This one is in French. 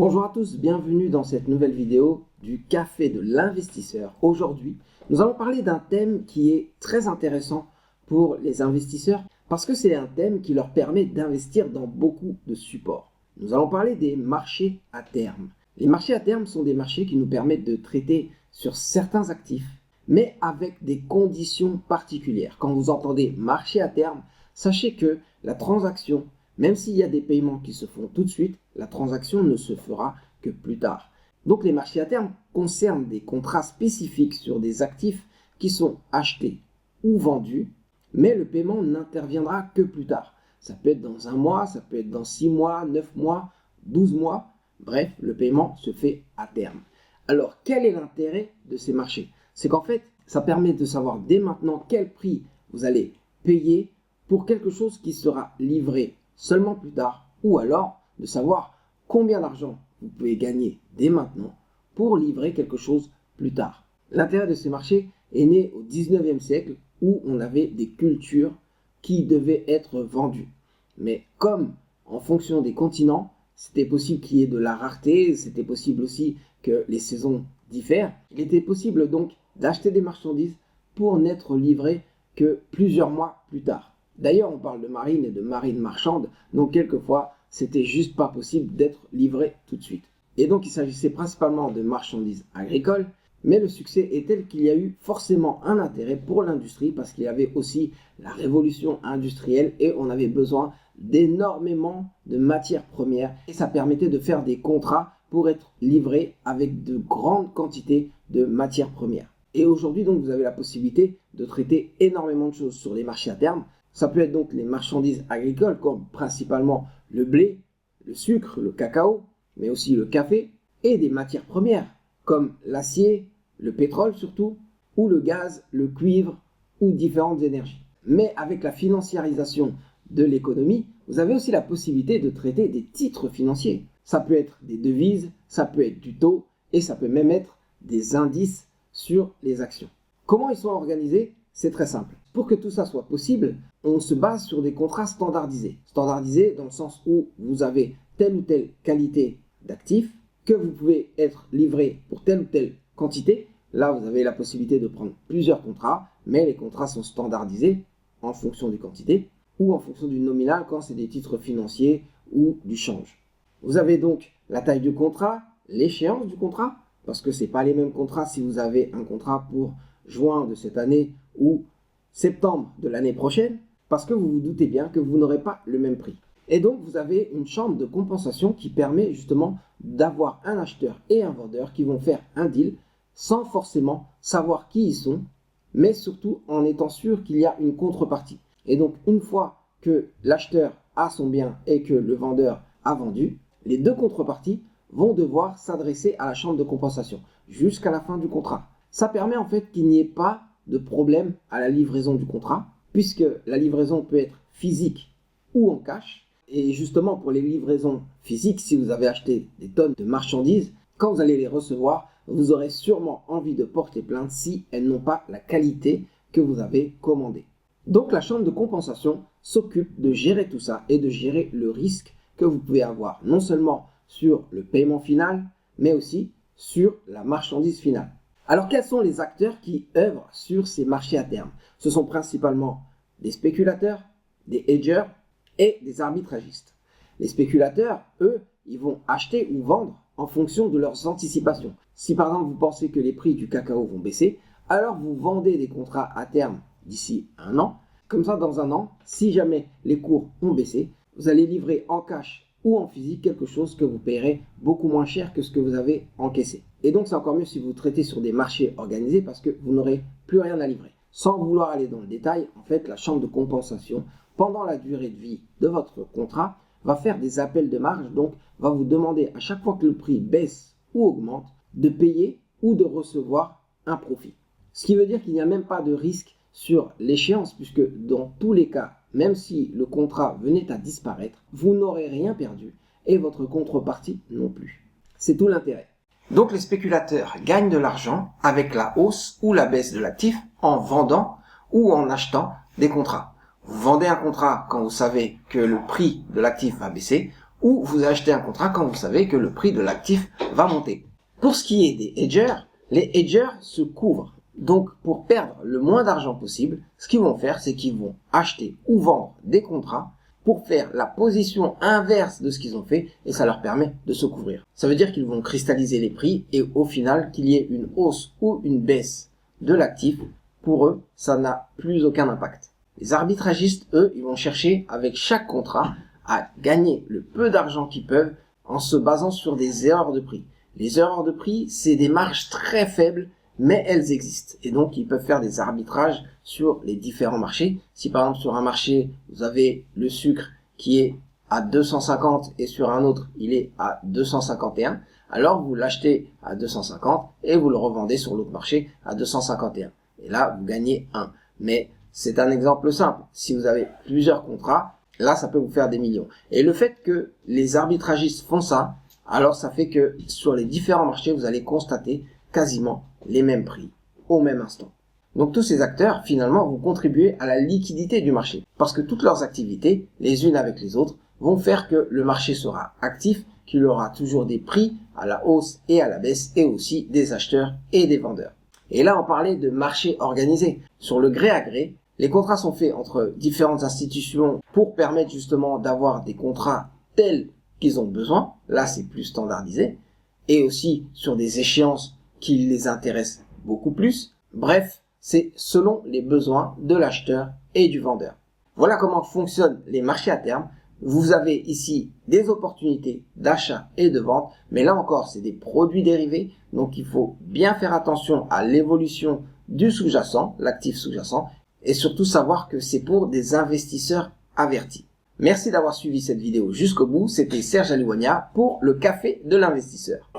Bonjour à tous, bienvenue dans cette nouvelle vidéo du Café de l'investisseur. Aujourd'hui, nous allons parler d'un thème qui est très intéressant pour les investisseurs parce que c'est un thème qui leur permet d'investir dans beaucoup de supports. Nous allons parler des marchés à terme. Les marchés à terme sont des marchés qui nous permettent de traiter sur certains actifs, mais avec des conditions particulières. Quand vous entendez marché à terme, sachez que la transaction, même s'il y a des paiements qui se font tout de suite, la transaction ne se fera que plus tard. Donc les marchés à terme concernent des contrats spécifiques sur des actifs qui sont achetés ou vendus, mais le paiement n'interviendra que plus tard. Ça peut être dans un mois, ça peut être dans 6 mois, 9 mois, 12 mois. Bref, le paiement se fait à terme. Alors, quel est l'intérêt de ces marchés? C'est qu'en fait, ça permet de savoir dès maintenant quel prix vous allez payer pour quelque chose qui sera livré seulement plus tard, ou alors de savoir combien d'argent vous pouvez gagner dès maintenant pour livrer quelque chose plus tard. L'intérêt de ces marchés est né au 19e siècle où on avait des cultures qui devaient être vendues. Mais comme en fonction des continents, c'était possible qu'il y ait de la rareté, c'était possible aussi que les saisons diffèrent, il était possible donc d'acheter des marchandises pour n'être livrées que plusieurs mois plus tard. D'ailleurs, on parle de marine et de marine marchande, donc quelquefois, c'était juste pas possible d'être livré tout de suite. Et donc, il s'agissait principalement de marchandises agricoles, mais le succès est tel qu'il y a eu forcément un intérêt pour l'industrie parce qu'il y avait aussi la révolution industrielle et on avait besoin d'énormément de matières premières et ça permettait de faire des contrats pour être livrés avec de grandes quantités de matières premières. Et aujourd'hui, donc, vous avez la possibilité de traiter énormément de choses sur les marchés à terme. Ça peut être donc les marchandises agricoles comme principalement le blé, le sucre, le cacao, mais aussi le café et des matières premières comme l'acier, le pétrole surtout, ou le gaz, le cuivre ou différentes énergies. Mais avec la financiarisation de l'économie, vous avez aussi la possibilité de traiter des titres financiers. Ça peut être des devises, ça peut être du taux et ça peut même être des indices sur les actions. Comment ils sont organisés? C'est très simple. Pour que tout ça soit possible, on se base sur des contrats standardisés. Standardisés dans le sens où vous avez telle ou telle qualité d'actifs, que vous pouvez être livré pour telle ou telle quantité. Là, vous avez la possibilité de prendre plusieurs contrats, mais les contrats sont standardisés en fonction des quantités ou en fonction du nominal quand c'est des titres financiers ou du change. Vous avez donc la taille du contrat, l'échéance du contrat, parce que ce n'est pas les mêmes contrats si vous avez un contrat pour juin de cette année ou septembre de l'année prochaine, parce que vous vous doutez bien que vous n'aurez pas le même prix. Et donc, vous avez une chambre de compensation qui permet justement d'avoir un acheteur et un vendeur qui vont faire un deal sans forcément savoir qui ils sont, mais surtout en étant sûr qu'il y a une contrepartie. Et donc, une fois que l'acheteur a son bien et que le vendeur a vendu, les deux contreparties vont devoir s'adresser à la chambre de compensation jusqu'à la fin du contrat. Ça permet en fait qu'il n'y ait pas de problème à la livraison du contrat, puisque la livraison peut être physique ou en cash. Et justement, pour les livraisons physiques, si vous avez acheté des tonnes de marchandises, quand vous allez les recevoir, vous aurez sûrement envie de porter plainte si elles n'ont pas la qualité que vous avez commandée. Donc la chambre de compensation s'occupe de gérer tout ça et de gérer le risque que vous pouvez avoir, non seulement sur le paiement final, mais aussi sur la marchandise finale. Alors quels sont les acteurs qui œuvrent sur ces marchés à terme? Ce sont principalement des spéculateurs, des hedgers et des arbitragistes. Les spéculateurs, eux, ils vont acheter ou vendre en fonction de leurs anticipations. Si par exemple vous pensez que les prix du cacao vont baisser, alors vous vendez des contrats à terme d'ici un an. Comme ça, dans un an, si jamais les cours ont baissé, vous allez livrer en cash ou en physique quelque chose que vous payerez beaucoup moins cher que ce que vous avez encaissé. Et donc c'est encore mieux si vous traitez sur des marchés organisés parce que vous n'aurez plus rien à livrer. Sans vouloir aller dans le détail, en fait, la chambre de compensation, pendant la durée de vie de votre contrat, va faire des appels de marge, donc va vous demander à chaque fois que le prix baisse ou augmente, de payer ou de recevoir un profit. Ce qui veut dire qu'il n'y a même pas de risque sur l'échéance, puisque dans tous les cas, même si le contrat venait à disparaître, vous n'aurez rien perdu et votre contrepartie non plus. C'est tout l'intérêt. Donc les spéculateurs gagnent de l'argent avec la hausse ou la baisse de l'actif en vendant ou en achetant des contrats. Vous vendez un contrat quand vous savez que le prix de l'actif va baisser ou vous achetez un contrat quand vous savez que le prix de l'actif va monter. Pour ce qui est des hedgers, les hedgers se couvrent. Donc, pour perdre le moins d'argent possible, ce qu'ils vont faire, c'est qu'ils vont acheter ou vendre des contrats pour faire la position inverse de ce qu'ils ont fait et ça leur permet de se couvrir. Ça veut dire qu'ils vont cristalliser les prix et au final, qu'il y ait une hausse ou une baisse de l'actif, pour eux, ça n'a plus aucun impact. Les arbitragistes, eux, ils vont chercher avec chaque contrat à gagner le peu d'argent qu'ils peuvent en se basant sur des erreurs de prix. Les erreurs de prix, c'est des marges très faibles, mais elles existent. Et donc, ils peuvent faire des arbitrages sur les différents marchés. Si par exemple, sur un marché, vous avez le sucre qui est à 250 et sur un autre, il est à 251, alors vous l'achetez à 250 et vous le revendez sur l'autre marché à 251. Et là, vous gagnez 1. Mais c'est un exemple simple. Si vous avez plusieurs contrats, là, ça peut vous faire des millions. Et le fait que les arbitragistes font ça, alors ça fait que sur les différents marchés, vous allez constater quasiment les mêmes prix au même instant. Donc tous ces acteurs, finalement, vont contribuer à la liquidité du marché. Parce que toutes leurs activités, les unes avec les autres, vont faire que le marché sera actif, qu'il aura toujours des prix à la hausse et à la baisse, et aussi des acheteurs et des vendeurs. Et là, on parlait de marché organisé. Sur le gré à gré, les contrats sont faits entre différentes institutions pour permettre justement d'avoir des contrats tels qu'ils ont besoin. Là, c'est plus standardisé. Et aussi sur des échéances qui les intéressent beaucoup plus. Bref, c'est selon les besoins de l'acheteur et du vendeur. Voilà comment fonctionnent les marchés à terme. Vous avez ici des opportunités d'achat et de vente, mais là encore, c'est des produits dérivés, donc il faut bien faire attention à l'évolution du sous-jacent, l'actif sous-jacent, et surtout savoir que c'est pour des investisseurs avertis. Merci d'avoir suivi cette vidéo jusqu'au bout, c'était Serge Alouania pour le Café de l'investisseur.